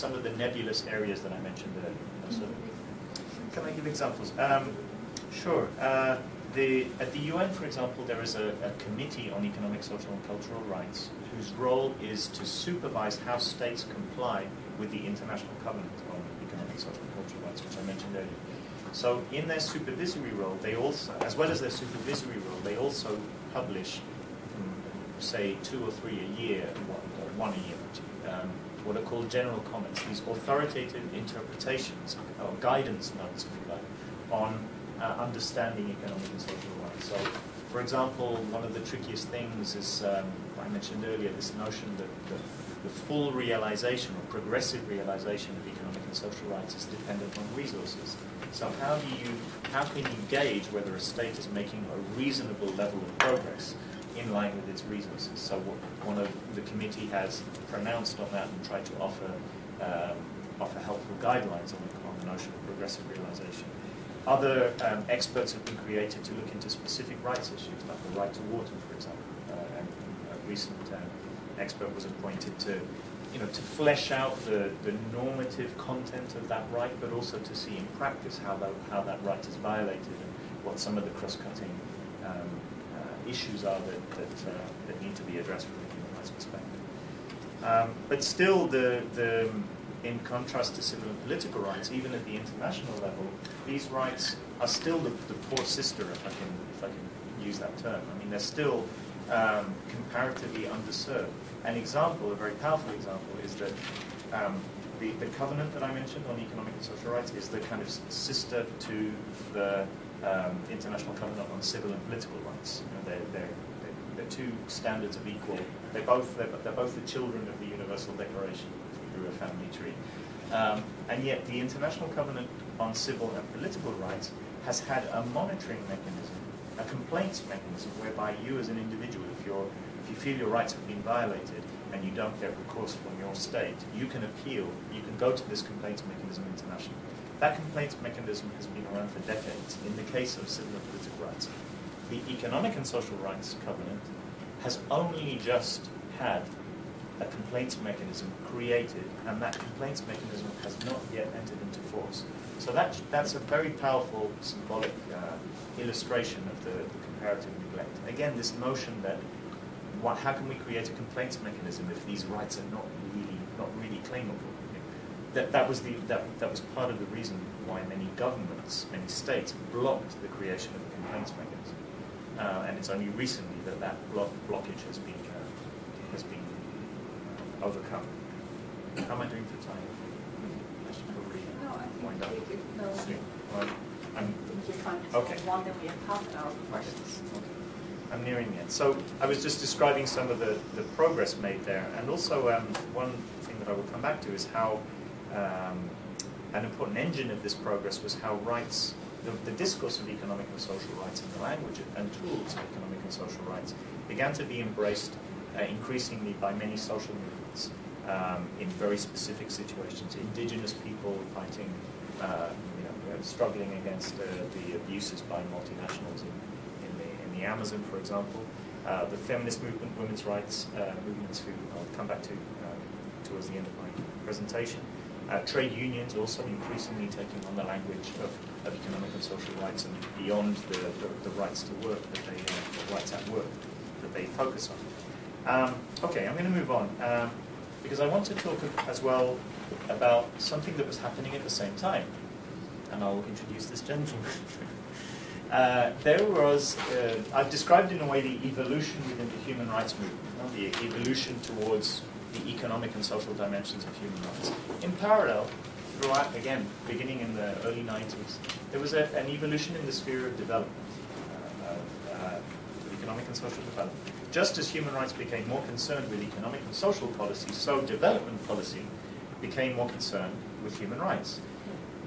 some of the nebulous areas that I mentioned earlier. So, can I give examples? Sure. At the UN, for example, there is a committee on economic, social, and cultural rights whose role is to supervise how states comply with the International Covenant on Economic, Social, and Cultural Rights, which I mentioned earlier. So in their supervisory role, they also, as well as their supervisory role, they also publish, say, 2 or 3 a year, one a year, what are called general comments, these authoritative interpretations, or guidance notes, if you like, on understanding economic and social rights. So, for example, one of the trickiest things is, I mentioned earlier, this notion that the full realization or progressive realization of economic and social rights is dependent on resources. So how can you gauge whether a state is making a reasonable level of progress in line with its resources? So one of the committee has pronounced on that and tried to offer helpful guidelines on the notion of progressive realization. Other experts have been created to look into specific rights issues, like the right to water, for example. And a recent expert was appointed to flesh out the normative content of that right, but also to see in practice how that right is violated and what some of the cross-cutting issues are that need to be addressed from a human rights perspective. But still, in contrast to civil and political rights, even at the international level, these rights are still the poor sister, if I can use that term. I mean, they're still comparatively underserved. An example, a very powerful example, is that the covenant that I mentioned on economic and social rights is the kind of sister to the International Covenant on Civil and Political Rights. They're two standards of equal. They're both the children of the Universal Declaration through a family tree. And yet the International Covenant on Civil and Political Rights has had a monitoring mechanism, a complaints mechanism, whereby you as an individual, if you feel your rights have been violated and you don't get recourse from your state, you can appeal, you can go to this complaints mechanism internationally. That complaints mechanism has been around for decades. In the case of civil and political rights, the Economic and Social Rights Covenant has only just had a complaints mechanism created, and that complaints mechanism has not yet entered into force. So that's a very powerful symbolic illustration of the comparative neglect. Again, this notion that how can we create a complaints mechanism if these rights are not really claimable? That was part of the reason why many governments, many states, blocked the creation of a complaints mechanism, and it's only recently that blockage has been overcome. How am I doing for time? I should probably wind up soon. You're fine. Okay. One, then we have half an hour for questions. Okay. I'm nearing the end. So I was just describing some of the progress made there, and also one thing that I will come back to is how an important engine of this progress was how rights, the discourse of economic and social rights and the language and tools of economic and social rights began to be embraced increasingly by many social movements in very specific situations. Indigenous people fighting, struggling against the abuses by multinationals in the Amazon, for example. The feminist movement, women's rights movements, who I'll come back to towards the end of my presentation. Trade unions also increasingly taking on the language of economic and social rights and beyond the rights to work that the rights at work that they focus on. Okay, I'm going to move on because I want to talk as well about something that was happening at the same time, and I'll introduce this gentleman. There was, I've described in a way the evolution within the human rights movement, the evolution towards the economic and social dimensions of human rights. In parallel, throughout, again, beginning in the early 90s, there was an evolution in the sphere of development, of economic and social development. Just as human rights became more concerned with economic and social policy, so development policy became more concerned with human rights.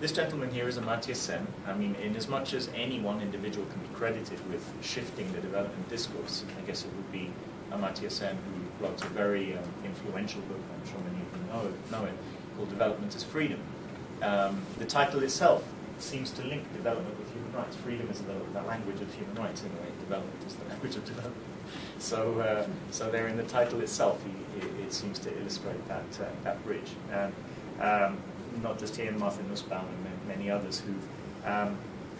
This gentleman here is Amartya Sen. I mean, in as much as any one individual can be credited with shifting the development discourse, I guess it would be Amartya Sen, who wrote a very influential book, I'm sure many of you know it, called Development is Freedom. The title itself seems to link development with human rights. Freedom is the language of human rights, in a way. Development is the language of development. So there in the title itself, it seems to illustrate that bridge. not just he and Martin Nussbaum and many others who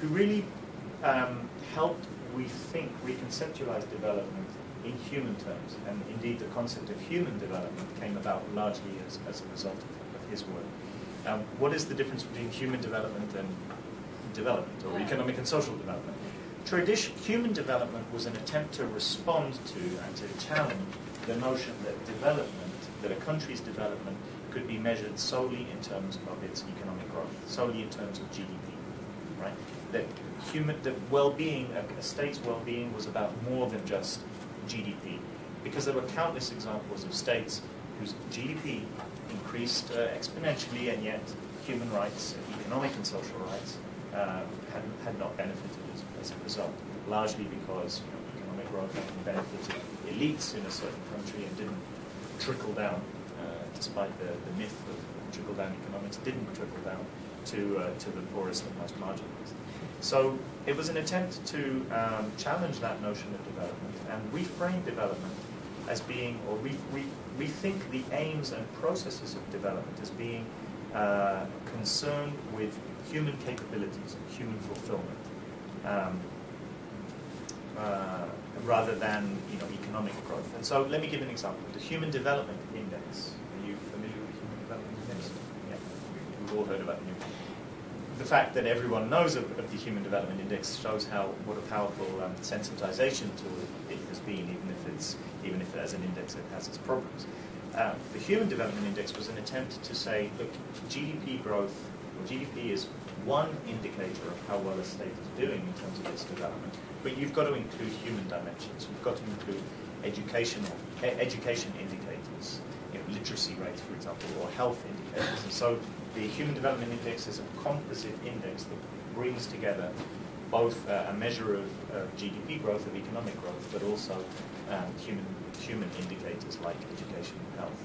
really helped, we think, reconceptualize development in human terms. And indeed, the concept of human development came about largely as a result of his work. What is the difference between human development and development, or economic and social development? Human development was an attempt to respond to and to challenge the notion that development, that a country's development could be measured solely in terms of its economic growth, solely in terms of GDP, right? That well-being, a state's well-being was about more than just GDP, because there were countless examples of states whose GDP increased exponentially, and yet human rights, economic and social rights, had not benefited as a result, largely because economic growth only benefited elites in a certain country and didn't trickle down, despite the myth of trickle-down economics, didn't trickle down to the poorest and most marginalized. So it was an attempt to challenge that notion of development and reframe development as being, or rethink the aims and processes of development as being concerned with human capabilities, human fulfillment, rather than economic growth. And so let me give an example. The Human Development Index. Are you familiar with the Human Development Index? Yeah, we've all heard about it. The fact that everyone knows of the Human Development Index shows what a powerful sensitization tool it has been, even if as an index it has its problems. The Human Development Index was an attempt to say, look, GDP growth, or GDP is one indicator of how well a state is doing in terms of its development, but you've got to include human dimensions. You've got to include education indicators, literacy rates, for example, or health indicators. And so the Human Development Index is a composite index that brings together both a measure of GDP growth, of economic growth, but also human indicators like education and health.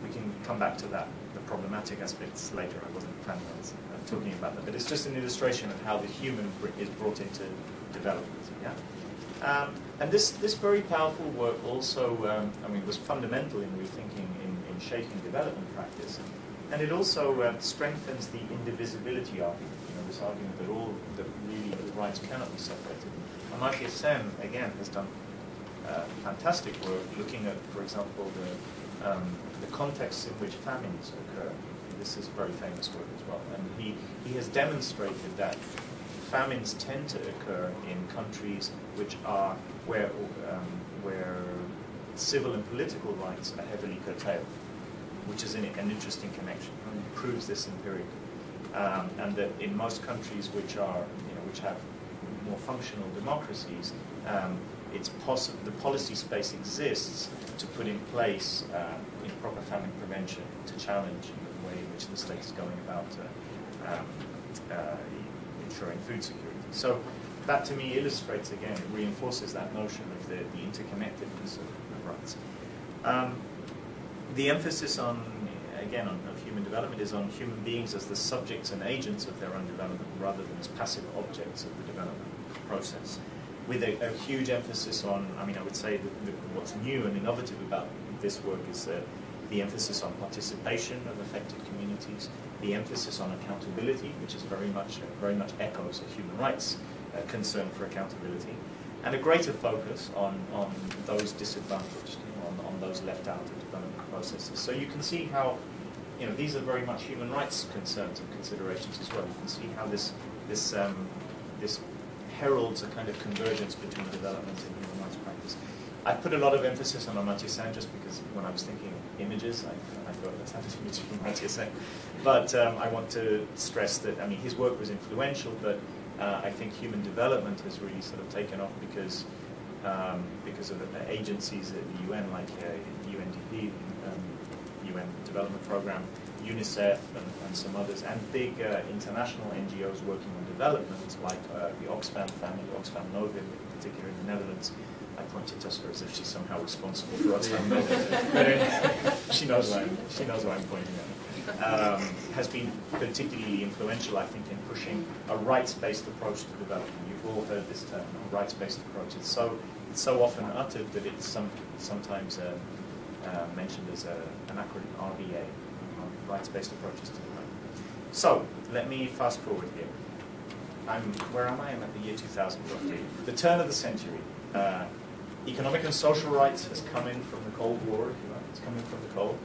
We can come back to that, the problematic aspects, later. I wasn't planning on talking about that, but it's just an illustration of how the human is brought into development. Yeah? And this very powerful work also, was fundamental in rethinking, in shaping development practice. And it also strengthens the indivisibility argument, this argument that really rights cannot be separated. Amartya Sen, again, has done fantastic work looking at, for example, the contexts in which famines occur. This is very famous work as well. And he has demonstrated that famines tend to occur in countries where civil and political rights are heavily curtailed, which is an interesting connection. It proves this empirically, and that in most countries which have more functional democracies, it's possible the policy space exists to put in place proper famine prevention to challenge the way in which the state is going about ensuring food security. So that to me illustrates again, it reinforces that notion of the interconnectedness of rights. The emphasis of human development is on human beings as the subjects and agents of their own development rather than as passive objects of the development process. With a huge emphasis on, I would say that what's new and innovative about this work is the emphasis on participation of affected communities, the emphasis on accountability, which is very much echoes a human rights concern for accountability, and a greater focus on those disadvantaged, on those left out of development processes. So you can see how, these are very much human rights concerns and considerations as well. You can see how this heralds a kind of convergence between development and human rights practice. I put a lot of emphasis on Amartya Sen just because when I was thinking of images, I thought let's have an image of Amartya Sen. But I want to stress that, his work was influential, but I think human development has really sort of taken off because of agencies at the UN, like UNDP, UN Development Programme, UNICEF, and some others, and big international NGOs working on development, like the Oxfam family, Oxfam Novib, in particular in the Netherlands. I pointed to her as if she's somehow responsible for Oxfam Novib, but she knows what I'm pointing at. Has been particularly influential, I think, in pushing a rights-based approach to development. You've all heard this term, a rights-based approach. It's so often uttered that it's sometimes mentioned as an acronym, RBA, rights-based approaches to development. So, let me fast forward here. Where am I? I'm at the year 2000, roughly. The turn of the century. Economic and social rights has come in from the Cold War, if you like. It's coming from the cold.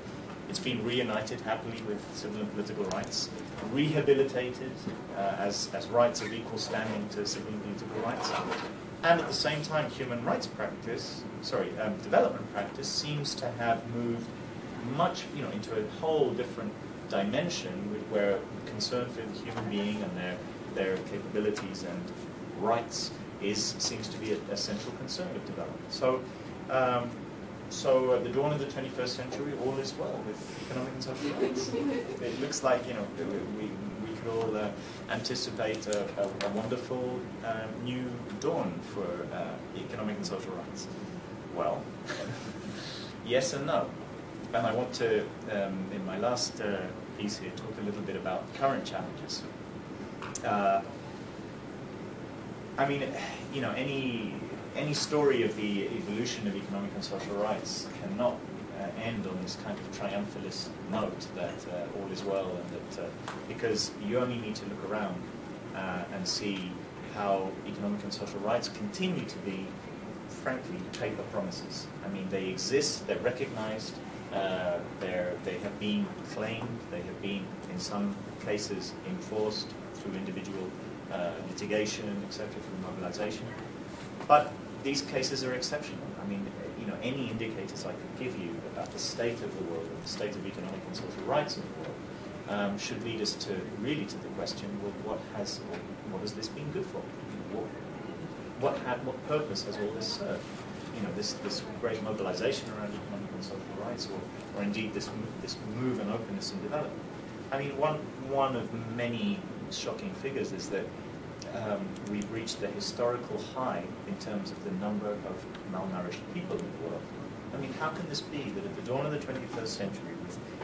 It's been reunited happily with civil and political rights, rehabilitated as rights of equal standing to civil and political rights. And at the same time, human rights practice, development practice seems to have moved much, into a whole different dimension where concern for the human being and their capabilities and rights seems to be a central concern of development. So at the dawn of the 21st century, all is well with economic and social rights. It looks like, we could all anticipate a wonderful new dawn for economic and social rights. Well, yes and no. And I want to, in my last piece here, talk a little bit about current challenges. Any story of the evolution of economic and social rights cannot end on this kind of triumphalist note that all is well, and that because you only need to look around and see how economic and social rights continue to be, frankly, paper promises. They exist, they're recognized, they have been claimed, they have been, in some cases, enforced through individual litigation, etc., through mobilization. But these cases are exceptional. Any indicators I could give you about the state of the world, or the state of economic and social rights in the world, should lead us to the question: well, what has this been good for? What purpose has all this served? This great mobilization around economic and social rights, or indeed this move and openness and development. One of many shocking figures is that we've reached a historical high in terms of the number of malnourished people in the world. How can this be that at the dawn of the 21st century,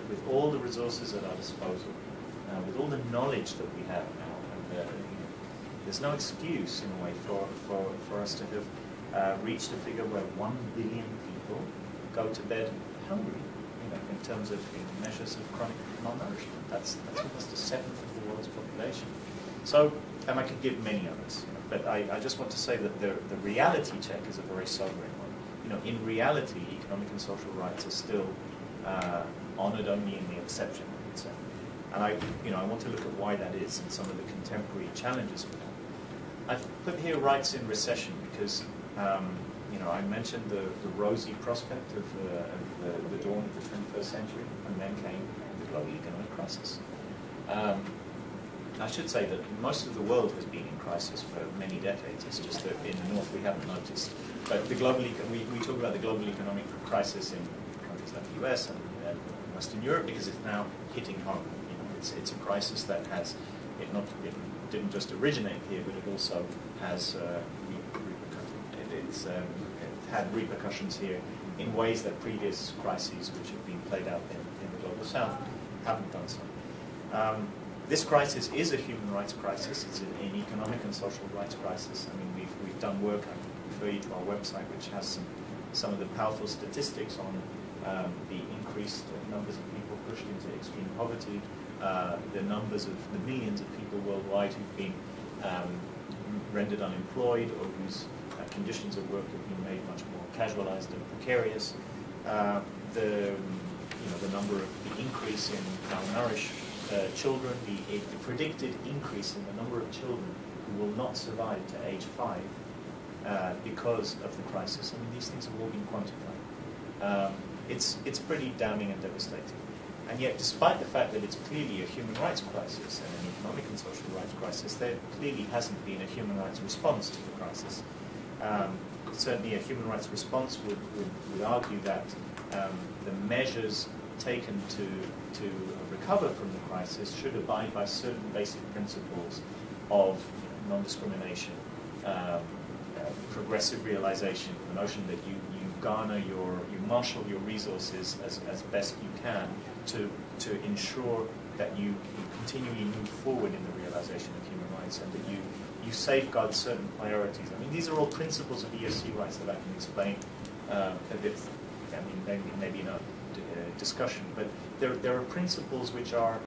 with all the resources at our disposal, with all the knowledge that we have now, and, there's no excuse, in a way, for us to have reached a figure where 1 billion people go to bed hungry, in terms of measures of chronic malnourishment. That's almost a seventh of the world's population. So, and I could give many others, but I just want to say that the reality check is a very sobering one. In reality, economic and social rights are still honoured only in the exception, I would say. And I want to look at why that is and some of the contemporary challenges for that. I've put here rights in recession because I mentioned the rosy prospect of the dawn of the 21st century, and then came the global economic crisis. I should say that most of the world has been in crisis for many decades. It's just that in the North we haven't noticed. But we talk about the global economic crisis in countries like the US and Western Europe because it's now hitting home. It's a crisis that has it didn't just originate here, but it also has had repercussions here in ways that previous crises, which have been played out in the global South, haven't done so. This crisis is a human rights crisis. It's an economic and social rights crisis. We've done work. I can refer you to our website, which has some of the powerful statistics on the increased numbers of people pushed into extreme poverty, the numbers of the millions of people worldwide who've been rendered unemployed or whose conditions of work have been made much more casualized and precarious. The number of the increase in malnourished children, the predicted increase in the number of children who will not survive to age 5 because of the crisis. These things have all been quantified. It's pretty damning and devastating. And yet, despite the fact that it's clearly a human rights crisis and an economic and social rights crisis, there clearly hasn't been a human rights response to the crisis. Certainly a human rights response would argue that the measures taken to recover from the crisis should abide by certain basic principles of non-discrimination, progressive realization, the notion that you marshal your resources as best you can to ensure that you continually move forward in the realization of human rights and that you safeguard certain priorities. These are all principles of ESG rights that I can explain a bit, maybe not discussion. But there are principles which are